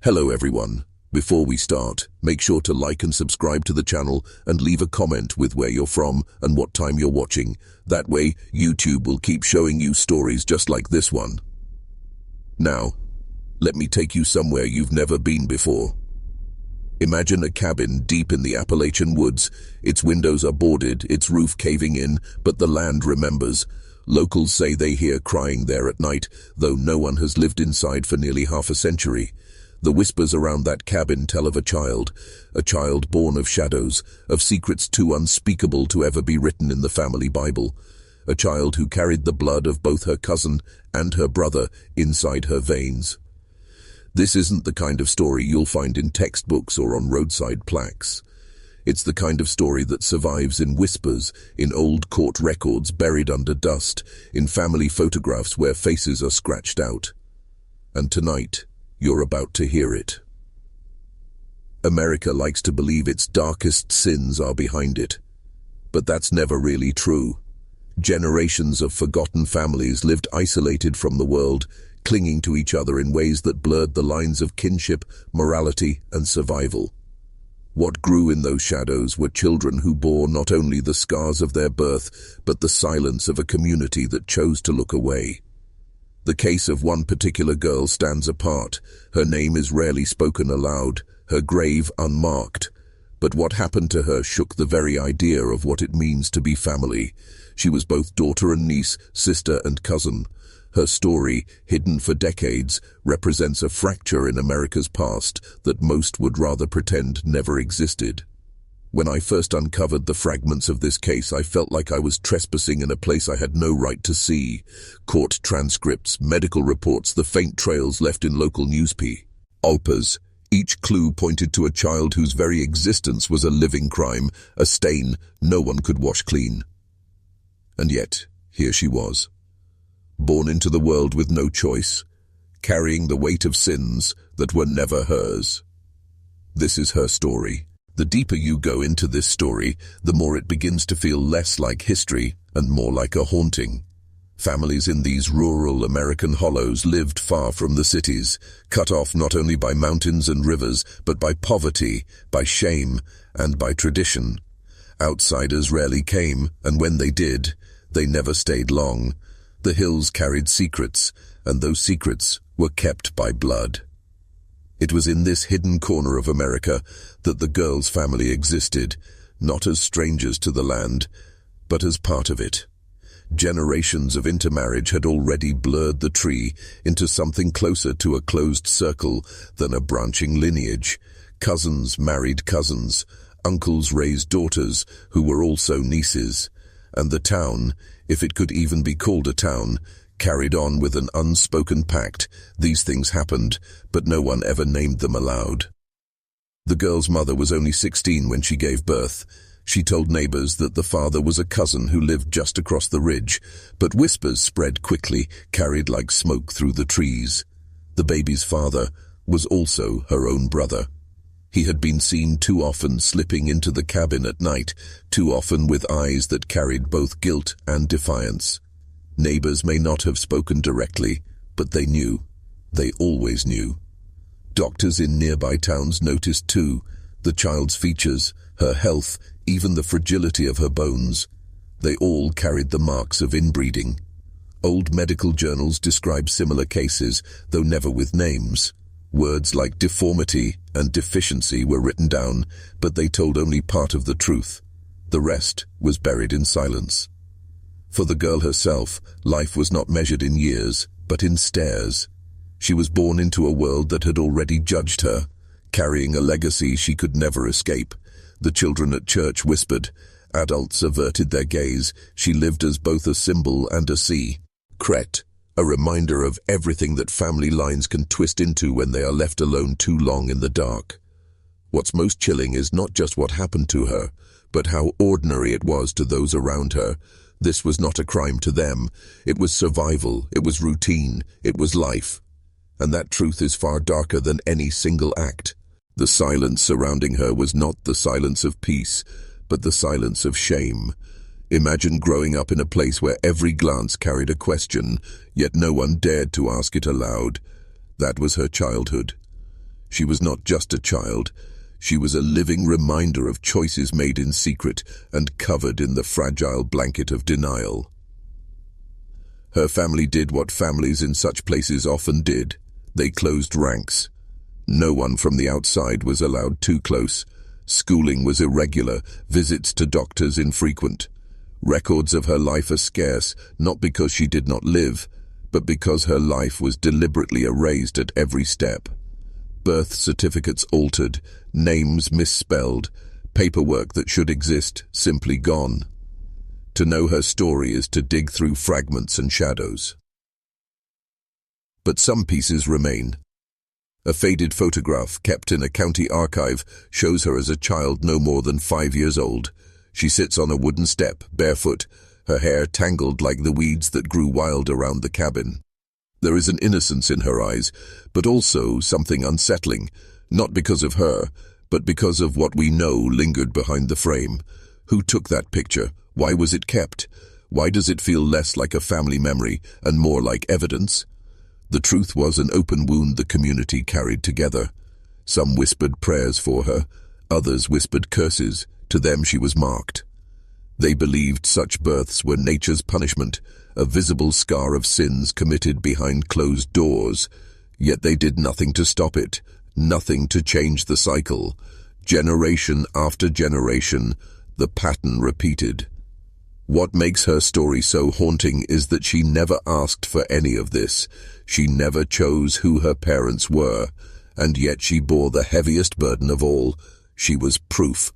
Hello everyone. Before we start, make sure to like and subscribe to the channel and leave a comment with where you're from and what time you're watching. That way, YouTube will keep showing you stories just like this one. Now, let me take you somewhere you've never been before. Imagine a cabin deep in the Appalachian woods. Its windows are boarded, its roof caving in, but the land remembers. Locals say they hear crying there at night, though no one has lived inside for nearly half a century. The whispers around that cabin tell of a child born of shadows, of secrets too unspeakable to ever be written in the family Bible, a child who carried the blood of both her cousin and her brother inside her veins. This isn't the kind of story you'll find in textbooks or on roadside plaques. It's the kind of story that survives in whispers, in old court records buried under dust, in family photographs where faces are scratched out. And tonight, you're about to hear it. America likes to believe its darkest sins are behind it. But that's never really true. Generations of forgotten families lived isolated from the world, clinging to each other in ways that blurred the lines of kinship, morality, and survival. What grew in those shadows were children who bore not only the scars of their birth, but the silence of a community that chose to look away. The case of one particular girl stands apart. Her name is rarely spoken aloud, her grave unmarked. But what happened to her shook the very idea of what it means to be family. She was both daughter and niece, sister and cousin. Her story, hidden for decades, represents a fracture in America's past that most would rather pretend never existed. When I first uncovered the fragments of this case, I felt like I was trespassing in a place I had no right to see. Court transcripts, medical reports, the faint trails left in local newspapers. Each clue pointed to a child whose very existence was a living crime, a stain no one could wash clean. And yet, here she was, born into the world with no choice, carrying the weight of sins that were never hers. This is her story. The deeper you go into this story, the more it begins to feel less like history and more like a haunting. Families in these rural American hollows lived far from the cities, cut off not only by mountains and rivers, but by poverty, by shame, and by tradition. Outsiders rarely came, and when they did, they never stayed long. The hills carried secrets, and those secrets were kept by blood. It was in this hidden corner of America that the girl's family existed, not as strangers to the land, but as part of it. Generations of intermarriage had already blurred the tree into something closer to a closed circle than a branching lineage. Cousins married cousins, uncles raised daughters who were also nieces, and the town, if it could even be called a town, carried on with an unspoken pact. These things happened, but no one ever named them aloud. The girl's mother was only 16 when she gave birth. She told neighbors that the father was a cousin who lived just across the ridge, but whispers spread quickly, carried like smoke through the trees. The baby's father was also her own brother. He had been seen too often slipping into the cabin at night, too often with eyes that carried both guilt and defiance. Neighbors may not have spoken directly, but they knew. They always knew. Doctors in nearby towns noticed too, the child's features, her health, even the fragility of her bones. They all carried the marks of inbreeding. Old medical journals describe similar cases, though never with names. Words like deformity and deficiency were written down, but they told only part of the truth. The rest was buried in silence. For the girl herself, life was not measured in years, but in stares. She was born into a world that had already judged her, carrying a legacy she could never escape. The children at church whispered. Adults averted their gaze. She lived as both a symbol and a secret, a reminder of everything that family lines can twist into when they are left alone too long in the dark. What's most chilling is not just what happened to her, but how ordinary it was to those around her. This was not a crime to them. It was survival, it was routine, it was life. And that truth is far darker than any single act. The silence surrounding her was not the silence of peace, but the silence of shame. Imagine growing up in a place where every glance carried a question, yet no one dared to ask it aloud. That was her childhood. She was not just a child. She was a living reminder of choices made in secret and covered in the fragile blanket of denial. Her family did what families in such places often did. They closed ranks. No one from the outside was allowed too close. Schooling was irregular, visits to doctors infrequent. Records of her life are scarce, not because she did not live, but because her life was deliberately erased at every step. Birth certificates altered, names misspelled, paperwork that should exist simply gone. To know her story is to dig through fragments and shadows. But some pieces remain. A faded photograph kept in a county archive shows her as a child no more than 5 years old. She sits on a wooden step, barefoot, her hair tangled like the weeds that grew wild around the cabin. There is an innocence in her eyes, but also something unsettling, not because of her, but because of what we know lingered behind the frame. Who took that picture? Why was it kept? Why does it feel less like a family memory and more like evidence? The truth was an open wound the community carried together. Some whispered prayers for her, others whispered curses. To them she was marked. They believed such births were nature's punishment, a visible scar of sins committed behind closed doors. Yet they did nothing to stop it, nothing to change the cycle. Generation after generation, the pattern repeated. What makes her story so haunting is that she never asked for any of this. She never chose who her parents were, and yet she bore the heaviest burden of all. She was proof.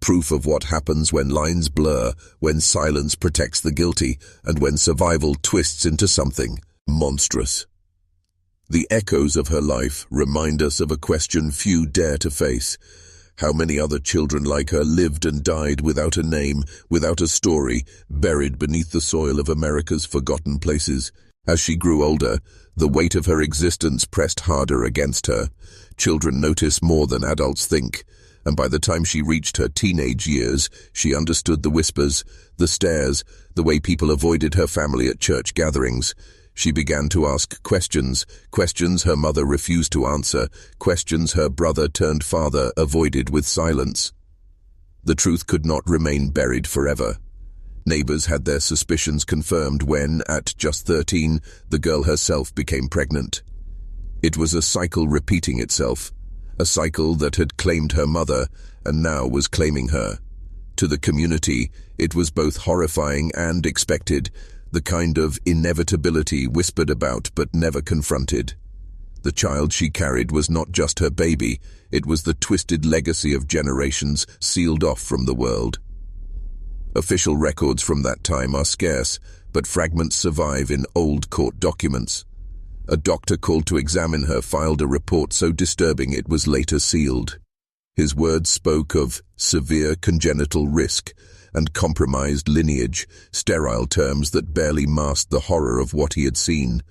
Proof of what happens when lines blur, when silence protects the guilty, and when survival twists into something monstrous. The echoes of her life remind us of a question few dare to face. How many other children like her lived and died without a name, without a story, buried beneath the soil of America's forgotten places? As she grew older, the weight of her existence pressed harder against her. Children notice more than adults think. And by the time she reached her teenage years, she understood the whispers, the stares, the way people avoided her family at church gatherings. She began to ask questions her mother refused to answer, questions her brother-turned-father avoided with silence. The truth could not remain buried forever. Neighbors had their suspicions confirmed when, at just 13, the girl herself became pregnant. It was a cycle repeating itself. A cycle that had claimed her mother and now was claiming her. To the community, it was both horrifying and expected, the kind of inevitability whispered about but never confronted. The child she carried was not just her baby, it was the twisted legacy of generations sealed off from the world. Official records from that time are scarce, but fragments survive in old court documents. A doctor called to examine her filed a report so disturbing it was later sealed. His words spoke of severe congenital risk and compromised lineage, sterile terms that barely masked the horror of what he had seen.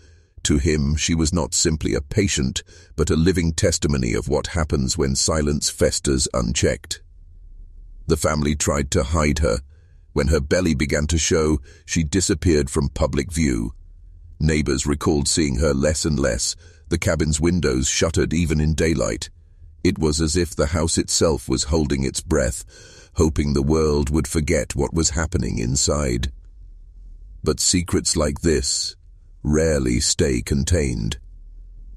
To him, she was not simply a patient, but a living testimony of what happens when silence festers unchecked. The family tried to hide her. When her belly began to show, she disappeared from public view. Neighbors recalled seeing her less and less, the cabin's windows shuttered even in daylight. It was as if the house itself was holding its breath, hoping the world would forget what was happening inside. But secrets like this rarely stay contained.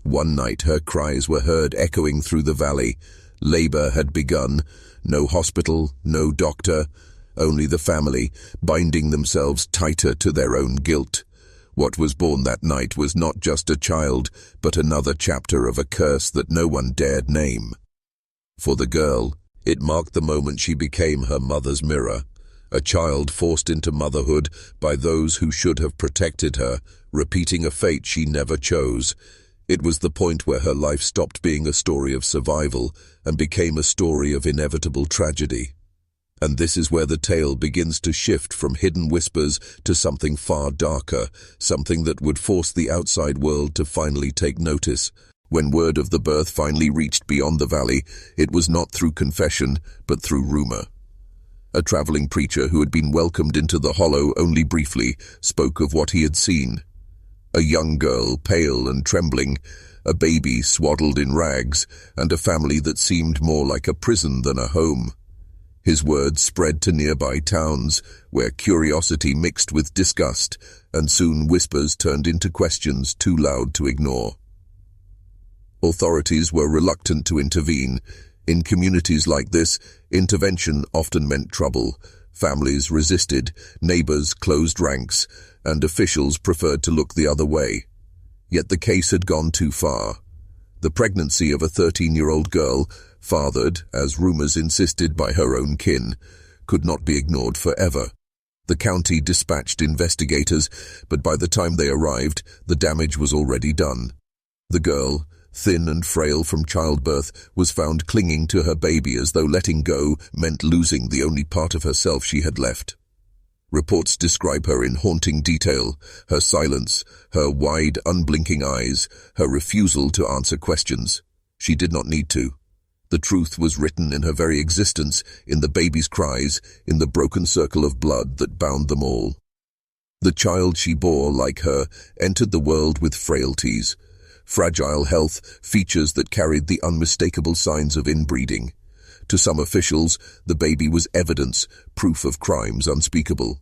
One night her cries were heard echoing through the valley. Labor had begun. No hospital, no doctor, only the family, binding themselves tighter to their own guilt. What was born that night was not just a child, but another chapter of a curse that no one dared name. For the girl, it marked the moment she became her mother's mirror, a child forced into motherhood by those who should have protected her, repeating a fate she never chose. It was the point where her life stopped being a story of survival and became a story of inevitable tragedy. And this is where the tale begins to shift from hidden whispers to something far darker, something that would force the outside world to finally take notice. When word of the birth finally reached beyond the valley, it was not through confession, but through rumor. A traveling preacher who had been welcomed into the hollow only briefly spoke of what he had seen. A young girl, pale and trembling, a baby swaddled in rags, and a family that seemed more like a prison than a home. His words spread to nearby towns, where curiosity mixed with disgust, and soon whispers turned into questions too loud to ignore. Authorities were reluctant to intervene. In communities like this, intervention often meant trouble. Families resisted, neighbors closed ranks, and officials preferred to look the other way. Yet the case had gone too far. The pregnancy of a 13-year-old girl, fathered, as rumors insisted, by her own kin, could not be ignored forever. The county dispatched investigators, but by the time they arrived, the damage was already done. The girl, thin and frail from childbirth, was found clinging to her baby as though letting go meant losing the only part of herself she had left. Reports describe her in haunting detail: her silence, her wide, unblinking eyes, her refusal to answer questions. She did not need to. The truth was written in her very existence, in the baby's cries, in the broken circle of blood that bound them all. The child she bore, like her, entered the world with frailties, fragile health, features that carried the unmistakable signs of inbreeding. To some officials, the baby was evidence, proof of crimes unspeakable.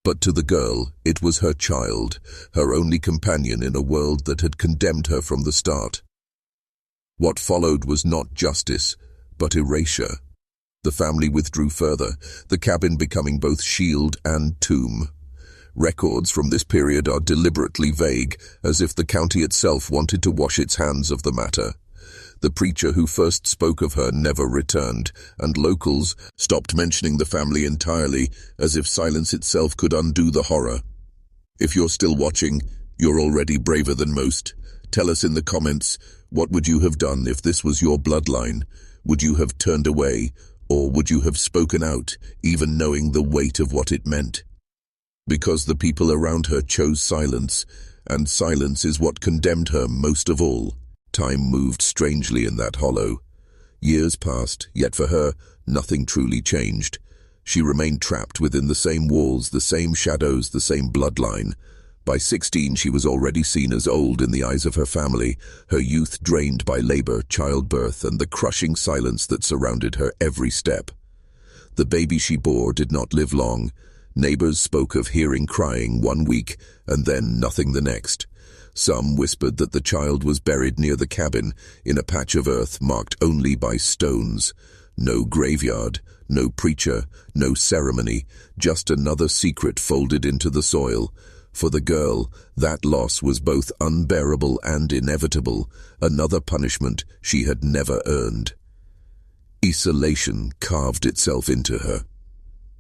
But to the girl, it was her child, her only companion in a world that had condemned her from the start. What followed was not justice, but erasure. The family withdrew further, the cabin becoming both shield and tomb. Records from this period are deliberately vague, as if the county itself wanted to wash its hands of the matter. The preacher who first spoke of her never returned, and locals stopped mentioning the family entirely, as if silence itself could undo the horror. If you're still watching, you're already braver than most. Tell us in the comments, what would you have done if this was your bloodline? Would you have turned away, or would you have spoken out, even knowing the weight of what it meant? Because the people around her chose silence, and silence is what condemned her most of all. Time moved strangely in that hollow. Years passed, yet for her, nothing truly changed. She remained trapped within the same walls, the same shadows, the same bloodline. By 16, she was already seen as old in the eyes of her family, her youth drained by labor, childbirth, and the crushing silence that surrounded her every step. The baby she bore did not live long. Neighbors spoke of hearing crying one week, and then nothing the next. Some whispered that the child was buried near the cabin, in a patch of earth marked only by stones. No graveyard, no preacher, no ceremony, just another secret folded into the soil. For the girl, that loss was both unbearable and inevitable, another punishment she had never earned. Isolation carved itself into her.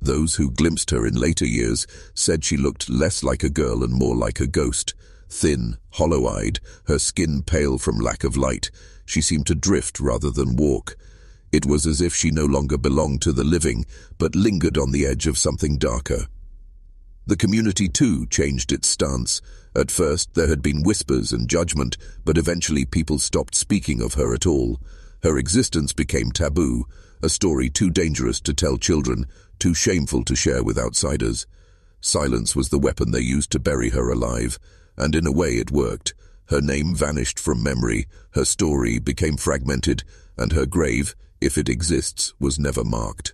Those who glimpsed her in later years said she looked less like a girl and more like a ghost. Thin, hollow-eyed, her skin pale from lack of light, she seemed to drift rather than walk. It was as if she no longer belonged to the living, but lingered on the edge of something darker. The community, too, changed its stance. At first, there had been whispers and judgment, but eventually people stopped speaking of her at all. Her existence became taboo, a story too dangerous to tell children, too shameful to share with outsiders. Silence was the weapon they used to bury her alive. And in a way it worked. Her name vanished from memory, her story became fragmented, and her grave, if it exists, was never marked.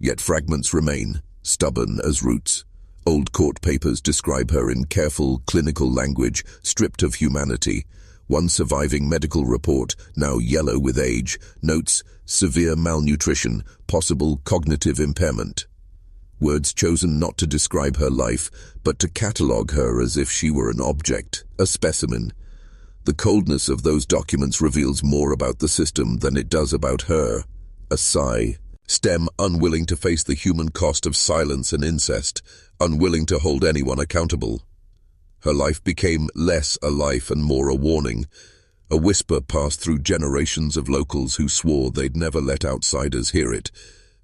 Yet fragments remain, stubborn as roots. Old court papers describe her in careful, clinical language, stripped of humanity. One surviving medical report, now yellow with age, notes severe malnutrition, possible cognitive impairment. Words chosen not to describe her life, but to catalogue her as if she were an object, a specimen. The coldness of those documents reveals more about the system than it does about her. A sigh. Stem unwilling to face the human cost of silence and incest, unwilling to hold anyone accountable. Her life became less a life and more a warning. A whisper passed through generations of locals who swore they'd never let outsiders hear it.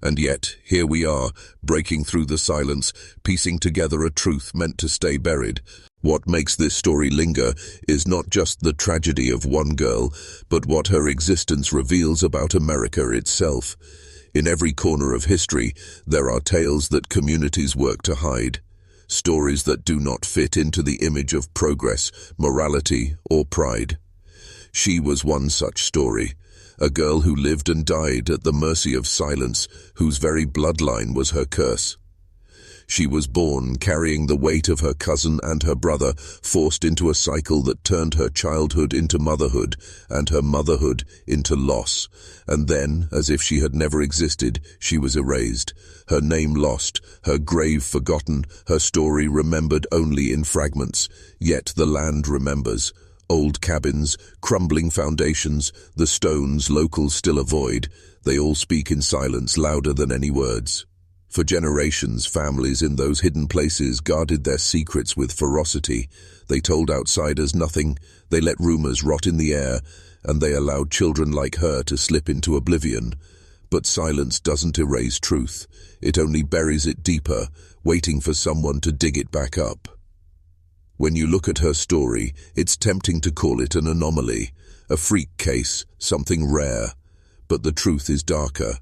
And yet, here we are, breaking through the silence, piecing together a truth meant to stay buried. What makes this story linger is not just the tragedy of one girl, but what her existence reveals about America itself. In every corner of history, there are tales that communities work to hide. stories that do not fit into the image of progress, morality, or pride. She was one such story, a girl who lived and died at the mercy of silence, whose very bloodline was her curse. She was born carrying the weight of her cousin and her brother, forced into a cycle that turned her childhood into motherhood and her motherhood into loss. And then, as if she had never existed, she was erased, her name lost, her grave forgotten, her story remembered only in fragments. Yet the land remembers. Old cabins, crumbling foundations, the stones locals still avoid, they all speak in silence louder than any words. For generations, families in those hidden places guarded their secrets with ferocity. They told outsiders nothing, they let rumors rot in the air, and they allowed children like her to slip into oblivion. But silence doesn't erase truth, it only buries it deeper, waiting for someone to dig it back up. When you look at her story, it's tempting to call it an anomaly, a freak case, something rare. But the truth is darker.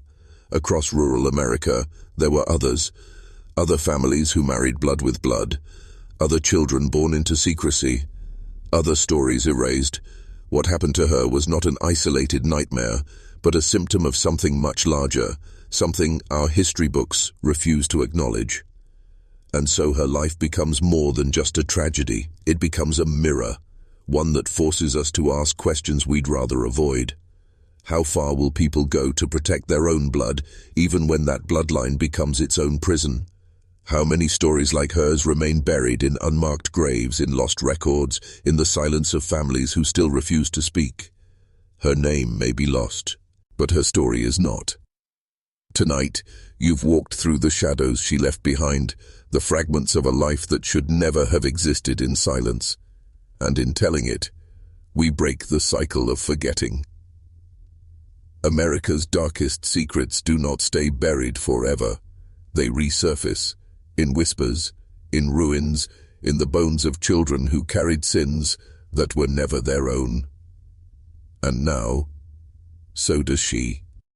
Across rural America, there were other families who married blood with blood, other children born into secrecy, other stories erased. What happened to her was not an isolated nightmare, but a symptom of something much larger, something our history books refuse to acknowledge. And so her life becomes more than just a tragedy. It becomes a mirror, one that forces us to ask questions we'd rather avoid. How far will people go to protect their own blood, even when that bloodline becomes its own prison? How many stories like hers remain buried in unmarked graves, in lost records, in the silence of families who still refuse to speak? Her name may be lost, but her story is not. Tonight, you've walked through the shadows she left behind, the fragments of a life that should never have existed in silence. And in telling it, we break the cycle of forgetting. America's darkest secrets do not stay buried forever. They resurface, in whispers, in ruins, in the bones of children who carried sins that were never their own. And now, so does she.